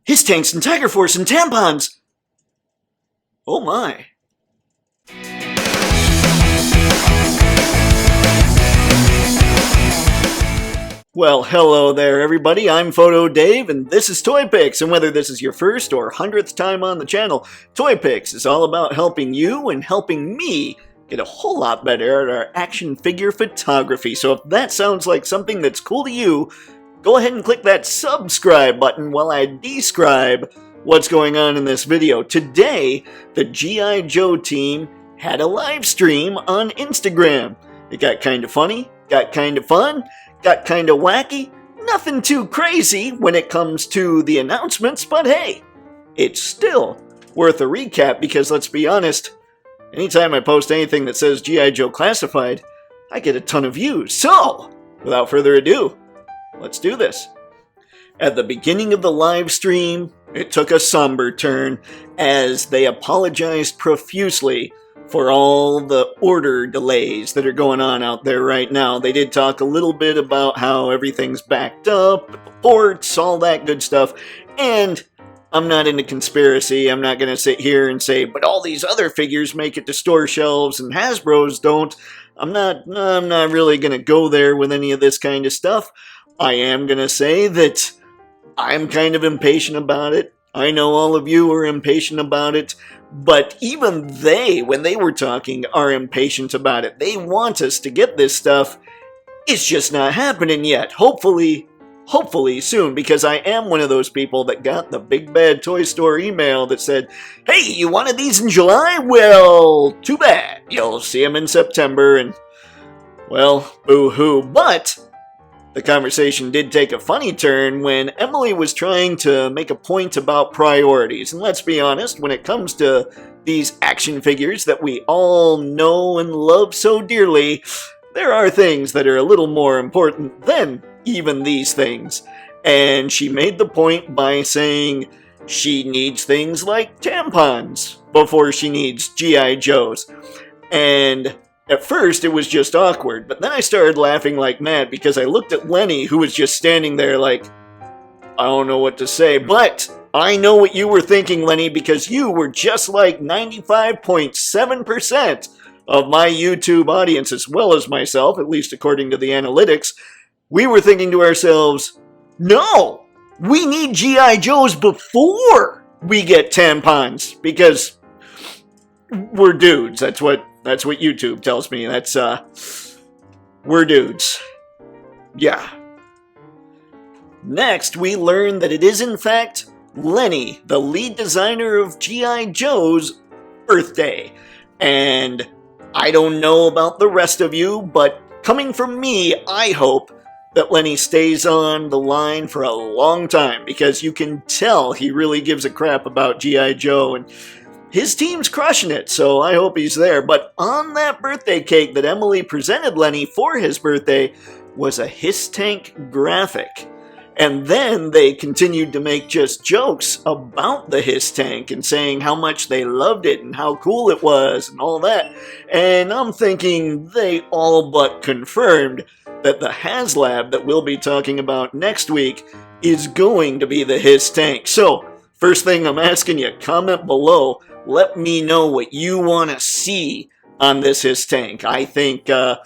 HISS tanks and Tiger Force and tampons! Oh my. Well, hello there everybody, I'm Photo Dave and this is Toypixx, and whether this is your first or 100th time on the channel, Toypixx is all about helping you and helping me get a whole lot better at our action figure photography. So if that sounds like something that's cool to you, go ahead and click that subscribe button while I describe what's going on in this video. Today, the G.I. Joe team had a live stream on Instagram. It got kind of funny, got kind of fun, got kind of wacky. Nothing too crazy when it comes to the announcements, but hey, it's still worth a recap because let's be honest, anytime I post anything that says G.I. Joe Classified, I get a ton of views. So, without further ado, let's do this. At the beginning of the live stream, it took a somber turn as they apologized profusely for all the order delays that are going on out there right now. They did talk a little bit about how everything's backed up, the ports, all that good stuff, and I'm not into conspiracy. I'm not going to sit here and say, but all these other figures make it to store shelves and Hasbro's don't. I'm not really going to go there with any of this kind of stuff. I am going to say that I'm kind of impatient about it. I know all of you are impatient about it, but even they, when they were talking, are impatient about it. They want us to get this stuff. It's just not happening yet. Hopefully soon, because I am one of those people that got the Big Bad Toy Store email that said, hey, you wanted these in July? Well, too bad. You'll see them in September, and, well, boo-hoo. But the conversation did take a funny turn when Emily was trying to make a point about priorities. And let's be honest, when it comes to these action figures that we all know and love so dearly, there are things that are a little more important than even these things. And she made the point by saying she needs things like tampons before she needs G.I. Joes. And at first, it was just awkward, but then I started laughing like mad because I looked at Lenny, who was just standing there like, I don't know what to say, but I know what you were thinking, Lenny, because you were just like 95.7% of my YouTube audience, as well as myself, at least according to the analytics. We were thinking to ourselves, no, we need G.I. Joes before we get tampons, because we're dudes. That's what YouTube tells me. That's, we're dudes. Yeah. Next, we learn that it is in fact Lenny, the lead designer of G.I. Joe's birthday. And I don't know about the rest of you, but coming from me, I hope that Lenny stays on the line for a long time, because you can tell he really gives a crap about G.I. Joe, and his team's crushing it, so I hope he's there. But on that birthday cake that Emily presented Lenny for his birthday was a HISS Tank graphic. And then they continued to make just jokes about the HISS Tank and saying how much they loved it and how cool it was and all that. And I'm thinking they all but confirmed that the HasLab that we'll be talking about next week is going to be the HISS Tank. So, first thing I'm asking you, comment below. Let me know what you want to see on this HISS Tank. I think I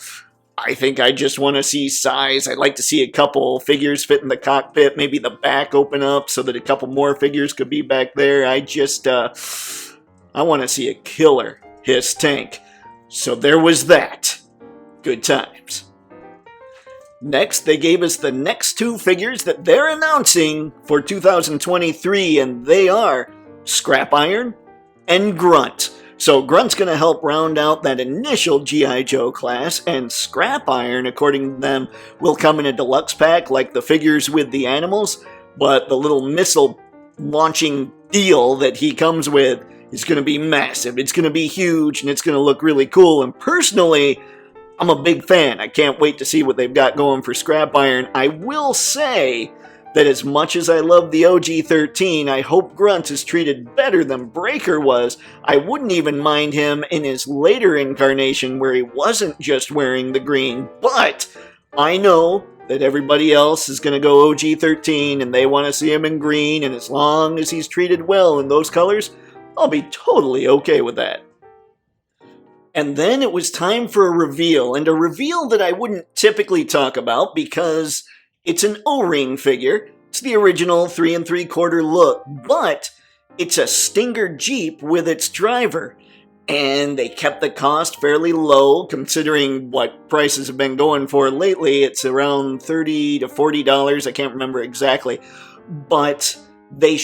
just want to see size. I'd like to see a couple figures fit in the cockpit, maybe the back open up so that a couple more figures could be back there. I want to see a killer HISS Tank. So there was that. Good times. Next, they gave us the next two figures that they're announcing for 2023, and they are Scrap Iron and Grunt. So Grunt's going to help round out that initial G.I. Joe class, and Scrap Iron, according to them, will come in a deluxe pack like the figures with the animals, but the little missile launching deal that he comes with is going to be massive. It's going to be huge, and it's going to look really cool, and personally, I'm a big fan. I can't wait to see what they've got going for Scrap Iron. I will say that as much as I love the OG-13, I hope Grunt is treated better than Breaker was. I wouldn't even mind him in his later incarnation where he wasn't just wearing the green, but I know that everybody else is going to go OG13 and they want to see him in green, and as long as he's treated well in those colors, I'll be totally okay with that. And then it was time for a reveal, and a reveal that I wouldn't typically talk about because it's an O-ring figure. It's the original 3 3/4 look, but it's a Stinger Jeep with its driver. And they kept the cost fairly low considering what prices have been going for lately. It's around $30 to $40, I can't remember exactly. But they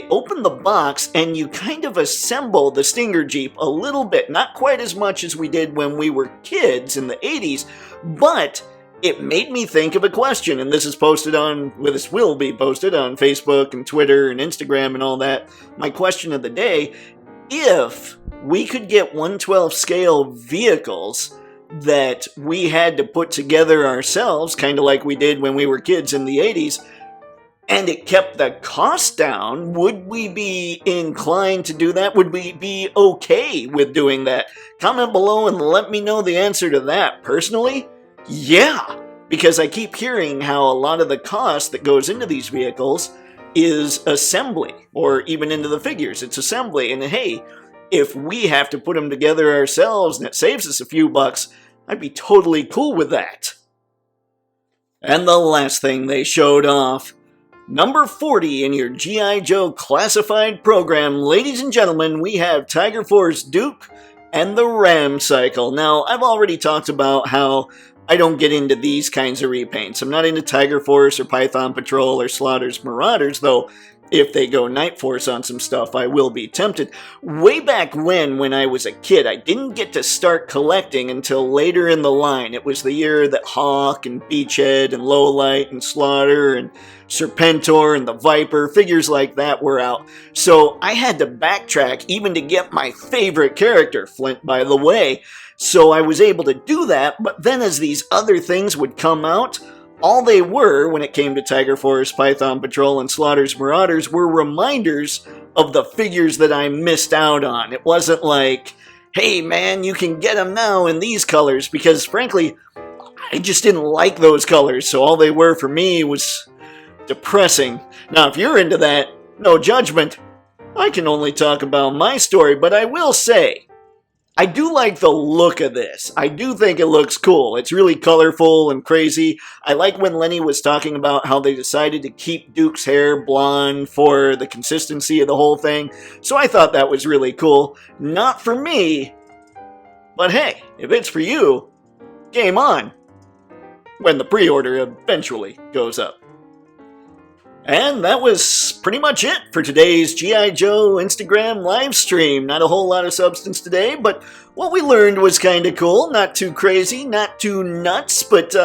opened the box and you kind of assemble the Stinger Jeep a little bit. Not quite as much as we did when we were kids in the 80s, but it made me think of a question, and this will be posted on Facebook and Twitter and Instagram and all that. My question of the day: if we could get 1/12 scale vehicles that we had to put together ourselves, kind of like we did when we were kids in the 80s, and it kept the cost down, would we be inclined to do that? Would we be okay with doing that? Comment below and let me know the answer to that. Personally, yeah, because I keep hearing how a lot of the cost that goes into these vehicles is assembly, or even into the figures, it's assembly. And hey, if we have to put them together ourselves and it saves us a few bucks, I'd be totally cool with that. And the last thing they showed off, number 40 in your G.I. Joe classified program, ladies and gentlemen, we have Tiger Force Duke and the Ram Cycle. Now, I've already talked about how I don't get into these kinds of repaints. I'm not into Tiger Force or Python Patrol or Slaughter's Marauders, though if they go Night Force on some stuff, I will be tempted. Way back when I was a kid, I didn't get to start collecting until later in the line. It was the year that Hawk and Beachhead and Lowlight and Slaughter and Serpentor and the Viper, figures like that were out. So I had to backtrack even to get my favorite character, Flint, by the way. So I was able to do that, but then as these other things would come out, all they were, when it came to Tiger Force, Python Patrol, and Slaughter's Marauders, were reminders of the figures that I missed out on. It wasn't like, hey man, you can get them now in these colors, because frankly, I just didn't like those colors, so all they were for me was depressing. Now, if you're into that, no judgment. I can only talk about my story, but I will say, I do like the look of this. I do think it looks cool. It's really colorful and crazy. I like when Lenny was talking about how they decided to keep Duke's hair blonde for the consistency of the whole thing. So I thought that was really cool. Not for me, but hey, if it's for you, game on. When the pre-order eventually goes up. And that was pretty much it for today's G.I. Joe Instagram live stream. Not a whole lot of substance today, but what we learned was kind of cool. Not too crazy, not too nuts, but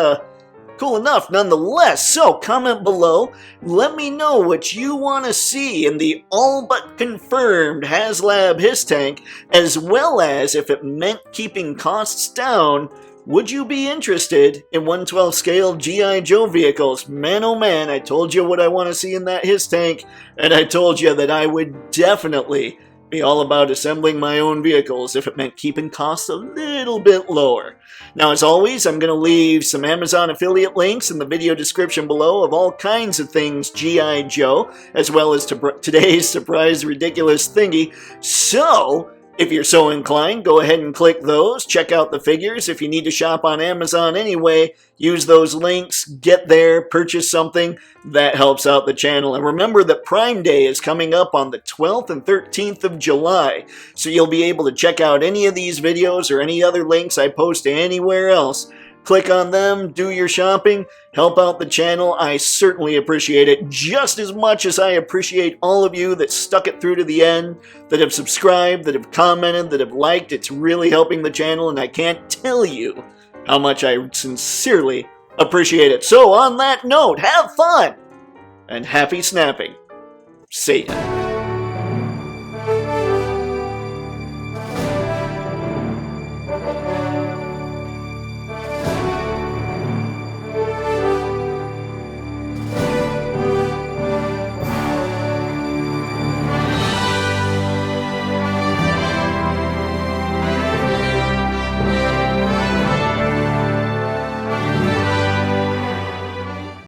cool enough nonetheless. So comment below. Let me know what you want to see in the all but confirmed HasLab HISS Tank, as well as if it meant keeping costs down, would you be interested in 1/12 scale G.I. Joe vehicles? Man, oh man, I told you what I want to see in that HISS Tank, and I told you that I would definitely be all about assembling my own vehicles if it meant keeping costs a little bit lower. Now, as always, I'm going to leave some Amazon affiliate links in the video description below of all kinds of things G.I. Joe, as well as today's surprise ridiculous thingy. So, if you're so inclined, go ahead and click those, check out the figures. If you need to shop on Amazon anyway, use those links, get there, purchase something. That helps out the channel. And remember that Prime Day is coming up on the 12th and 13th of July, so you'll be able to check out any of these videos or any other links I post anywhere else. Click on them, do your shopping, help out the channel. I certainly appreciate it just as much as I appreciate all of you that stuck it through to the end, that have subscribed, that have commented, that have liked. It's really helping the channel, and I can't tell you how much I sincerely appreciate it. So on that note, have fun and happy snapping. See ya.